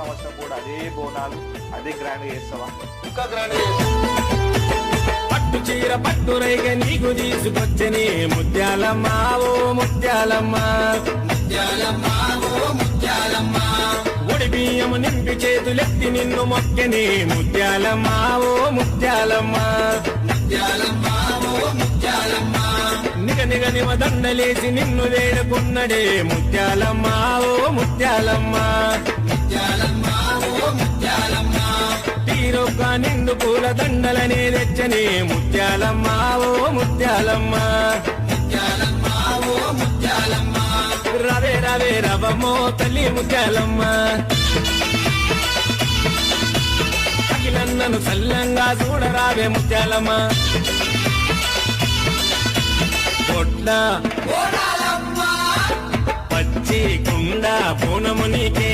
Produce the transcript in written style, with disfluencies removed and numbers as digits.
సంవత్సరం కూడా అదే బోనాలు అదే గ్రాండ్ చేస్తావా? ఇంకా గ్రాండ్ పట్టు చీర పట్టు రైగ నీకు తీసుకొచ్చని ముత్యాలమ్మ ఓ ముత్యాలమ్మ, ముత్యాలమ్మ ఓ ముత్యాలమ్మ, ఒడి బియ్యము నింపి చేతులెత్తి నిన్ను మొక్కని ముత్యాలమ్మ ఓ ముత్యాలమ్మ, ముత్యాలమ్మ ఓ ముత్యాలమ్మ, నిగ నిగ నిమ దండలేసి నిన్ను వేడుకున్నడే ముత్యాలమ్మ ఓ ముత్యాలమ్మ, ముత్యాలమ్మ ఓ ముత్యాలమ్మ, తీరొక్క నిండు పూల దండలనే తెచ్చని ముత్యాలమ్మ ఓ ముత్యాలమ్మ, ముత్యాలమ్మ ఓ ముత్యాలమ్మ, రవే రవే రవమో తల్లి ముత్యాలమ్మ, అఖిలన్నను సల్లంగా చూడరావే ముత్యాలమ్మ, పొట్ల పచ్చి కుండ పూనమునికే